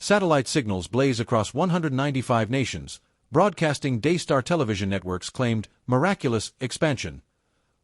Satellite signals blaze across 195 nations, broadcasting Daystar television networks claimed miraculous expansion,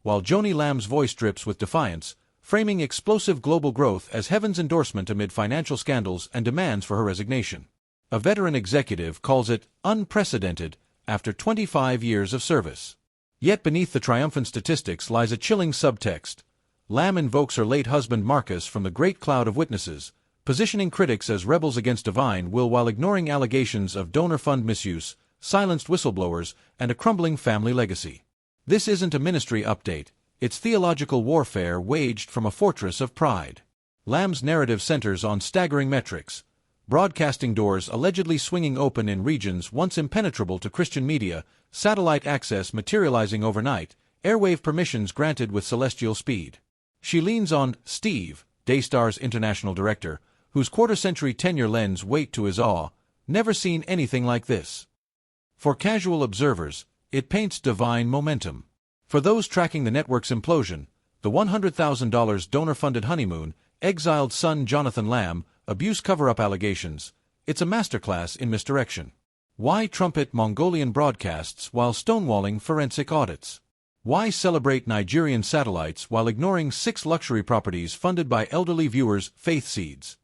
while Joni Lamb's voice drips with defiance, framing explosive global growth as heaven's endorsement amid financial scandals and demands for her resignation. A veteran executive calls it unprecedented after 25 years of service. Yet beneath the triumphant statistics lies a chilling subtext. Lamb invokes her late husband Marcus from the great cloud of witnesses, positioning critics as rebels against divine will while ignoring allegations of donor fund misuse, silenced whistleblowers, and a crumbling family legacy. This isn't a ministry update, it's theological warfare waged from a fortress of pride. Lamb's narrative centers on staggering metrics, broadcasting doors allegedly swinging open in regions once impenetrable to Christian media, satellite access materializing overnight, airwave permissions granted with celestial speed. She leans on Steve, Daystar's international director, whose quarter-century tenure lends weight to his awe, never seen anything like this. For casual observers, it paints divine momentum. For those tracking the network's implosion, the $100,000 donor-funded honeymoon, exiled son Jonathan Lamb, abuse cover-up allegations, it's a masterclass in misdirection. Why trumpet Mongolian broadcasts while stonewalling forensic audits? Why celebrate Nigerian satellites while ignoring 6 luxury properties funded by elderly viewers' faith seeds?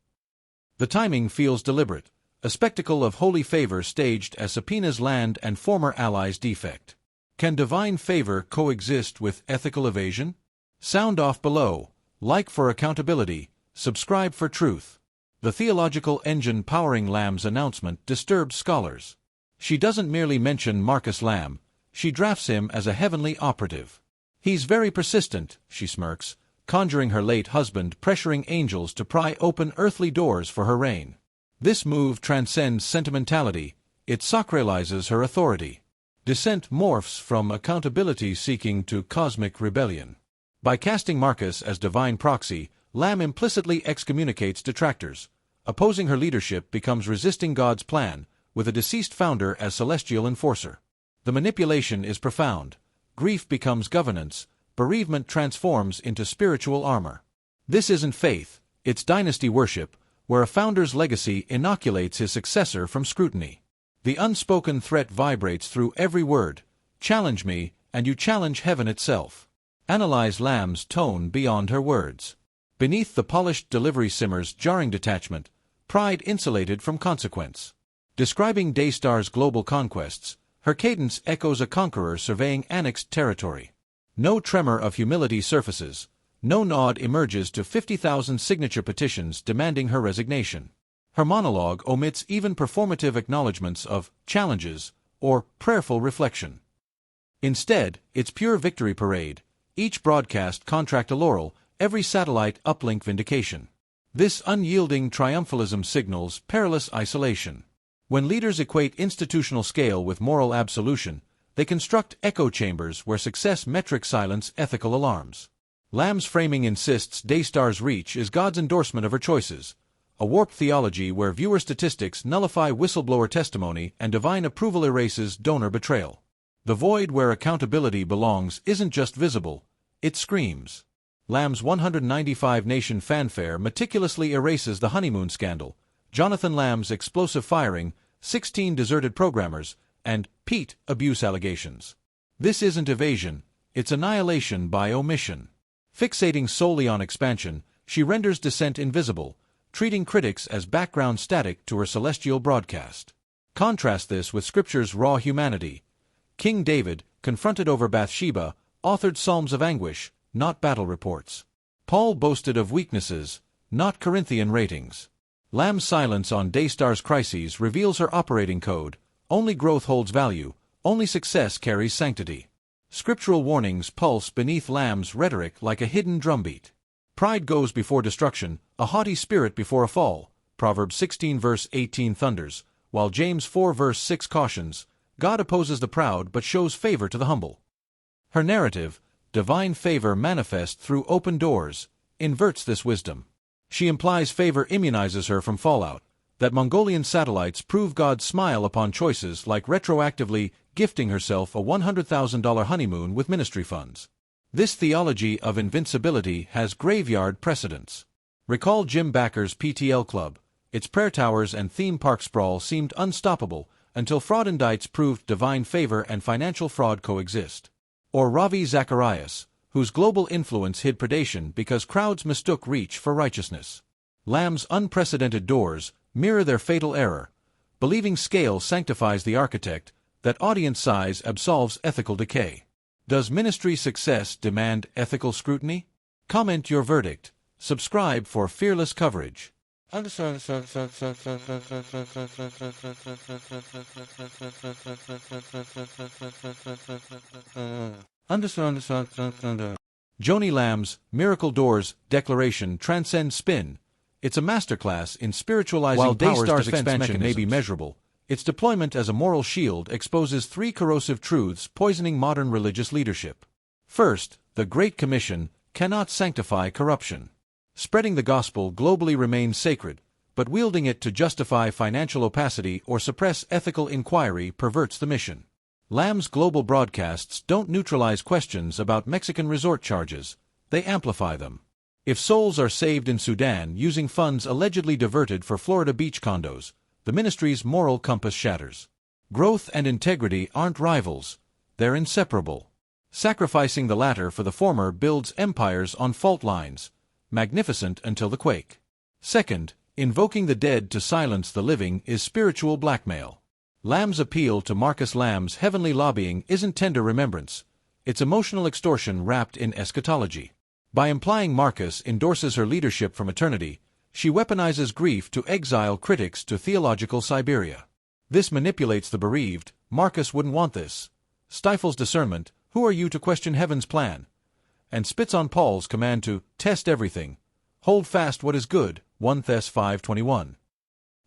The timing feels deliberate, a spectacle of holy favor staged as subpoenas land and former allies defect. Can divine favor coexist with ethical evasion? Sound off below, like for accountability, subscribe for truth. The theological engine powering Lamb's announcement disturbs scholars. She doesn't merely mention Marcus Lamb, she drafts him as a heavenly operative. He's very persistent, she smirks, conjuring her late husband pressuring angels to pry open earthly doors for her reign. This move transcends sentimentality, it sacralizes her authority. Dissent morphs from accountability-seeking to cosmic rebellion. By casting Marcus as divine proxy, Lamb implicitly excommunicates detractors. Opposing her leadership becomes resisting God's plan, with a deceased founder as celestial enforcer. The manipulation is profound. Grief becomes governance, bereavement transforms into spiritual armor. This isn't faith, it's dynasty worship, where a founder's legacy inoculates his successor from scrutiny. The unspoken threat vibrates through every word. Challenge me, and you challenge heaven itself. Analyze Lamb's tone beyond her words. Beneath the polished delivery simmers jarring detachment, pride insulated from consequence. Describing Daystar's global conquests, her cadence echoes a conqueror surveying annexed territory. No tremor of humility surfaces, no nod emerges to 50,000 signature petitions demanding her resignation. Her monologue omits even performative acknowledgments of challenges or prayerful reflection. Instead, it's pure victory parade, each broadcast contract a laurel, every satellite uplink vindication. This unyielding triumphalism signals perilous isolation. When leaders equate institutional scale with moral absolution, they construct echo chambers where success metrics silence ethical alarms. Lamb's framing insists Daystar's reach is God's endorsement of her choices, a warped theology where viewer statistics nullify whistleblower testimony and divine approval erases donor betrayal. The void where accountability belongs isn't just visible, it screams. Lamb's 195-nation fanfare meticulously erases the honeymoon scandal, Jonathan Lamb's explosive firing, 16 deserted programmers, and Pete abuse allegations. This isn't evasion, it's annihilation by omission. Fixating solely on expansion, she renders dissent invisible, treating critics as background static to her celestial broadcast. Contrast this with Scripture's raw humanity. King David, confronted over Bathsheba, authored psalms of anguish, not battle reports. Paul boasted of weaknesses, not Corinthian ratings. Lamb's silence on Daystar's crises reveals her operating code. Only growth holds value, only success carries sanctity. Scriptural warnings pulse beneath Lamb's rhetoric like a hidden drumbeat. Pride goes before destruction, a haughty spirit before a fall, Proverbs 16 verse 18 thunders, while James 4 verse 6 cautions, God opposes the proud but shows favor to the humble. Her narrative, divine favor manifest through open doors, inverts this wisdom. She implies favor immunizes her from fallout, that Mongolian satellites prove God's smile upon choices like retroactively gifting herself a $100,000 honeymoon with ministry funds. This theology of invincibility has graveyard precedents. Recall Jim Bakker's PTL Club, Its prayer towers and theme park sprawl seemed unstoppable until fraudites proved divine favor and financial fraud coexist. Or Ravi Zacharias, whose global influence hid predation because crowds mistook reach for righteousness. Lamb's unprecedented doors mirror their fatal error, believing scale sanctifies the architect, that audience size absolves ethical decay. Does ministry success demand ethical scrutiny? Comment your verdict. Subscribe for fearless coverage. Joni Lamb's Miracle Doors declaration transcends spin. It's a masterclass in spiritualizing While powers. Daystar's Expansion may be measurable, its deployment as a moral shield exposes three corrosive truths poisoning modern religious leadership. First, the Great Commission cannot sanctify corruption. Spreading the gospel globally remains sacred, but wielding it to justify financial opacity or suppress ethical inquiry perverts the mission. Lamb's global broadcasts don't neutralize questions about Mexican resort charges, they amplify them. If souls are saved in Sudan using funds allegedly diverted for Florida beach condos, the ministry's moral compass shatters. Growth and integrity aren't rivals, they're inseparable. Sacrificing the latter for the former builds empires on fault lines, magnificent until the quake. Second, invoking the dead to silence the living is spiritual blackmail. Lamb's appeal to Marcus Lamb's heavenly lobbying isn't tender remembrance, it's emotional extortion wrapped in eschatology. By implying Marcus endorses her leadership from eternity, she weaponizes grief to exile critics to theological Siberia. This manipulates the bereaved. Marcus wouldn't want this. Stifles discernment. Who are you to question heaven's plan? And spits on Paul's command to test everything. Hold fast what is good, 1 Thess 5:21.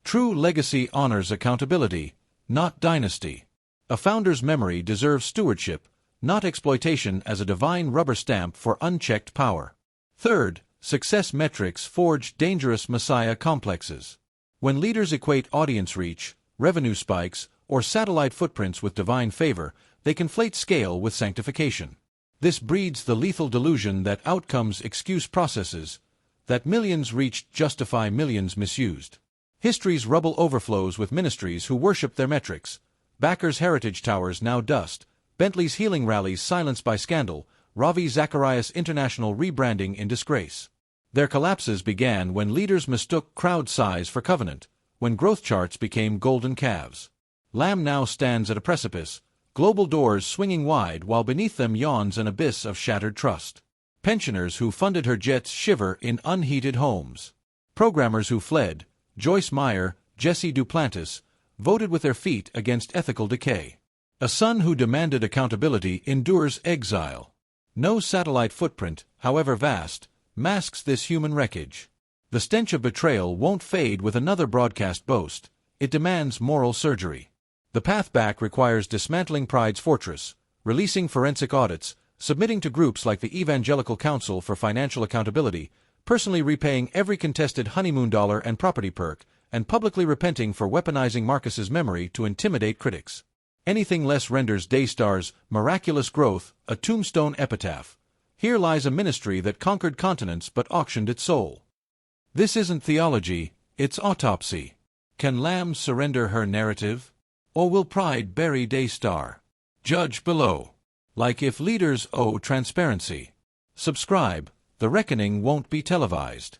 True legacy honors accountability, not dynasty. A founder's memory deserves stewardship, not exploitation as a divine rubber stamp for unchecked power. Third, success metrics forge dangerous messiah complexes. When leaders equate audience reach, revenue spikes, or satellite footprints with divine favor, they conflate scale with sanctification. This breeds the lethal delusion that outcomes excuse processes, that millions reached justify millions misused. History's rubble overflows with ministries who worship their metrics. Backer's heritage towers now dust, Bentley's healing rallies silenced by scandal, Ravi Zacharias' international rebranding in disgrace. Their collapses began when leaders mistook crowd size for covenant, when growth charts became golden calves. Lamb now stands at a precipice, global doors swinging wide while beneath them yawns an abyss of shattered trust. Pensioners who funded her jets shiver in unheated homes. Programmers who fled, Joyce Meyer, Jesse Duplantis, voted with their feet against ethical decay. A son who demanded accountability endures exile. No satellite footprint, however vast, masks this human wreckage. The stench of betrayal won't fade with another broadcast boast. It demands moral surgery. The path back requires dismantling pride's fortress, releasing forensic audits, submitting to groups like the Evangelical Council for Financial Accountability, personally repaying every contested honeymoon dollar and property perk, and publicly repenting for weaponizing Marcus's memory to intimidate critics. Anything less renders Daystar's miraculous growth a tombstone epitaph. Here lies a ministry that conquered continents but auctioned its soul. This isn't theology, it's autopsy. Can Lamb surrender her narrative? Or will pride bury Daystar? Judge below. Like if leaders owe transparency. Subscribe, the reckoning won't be televised.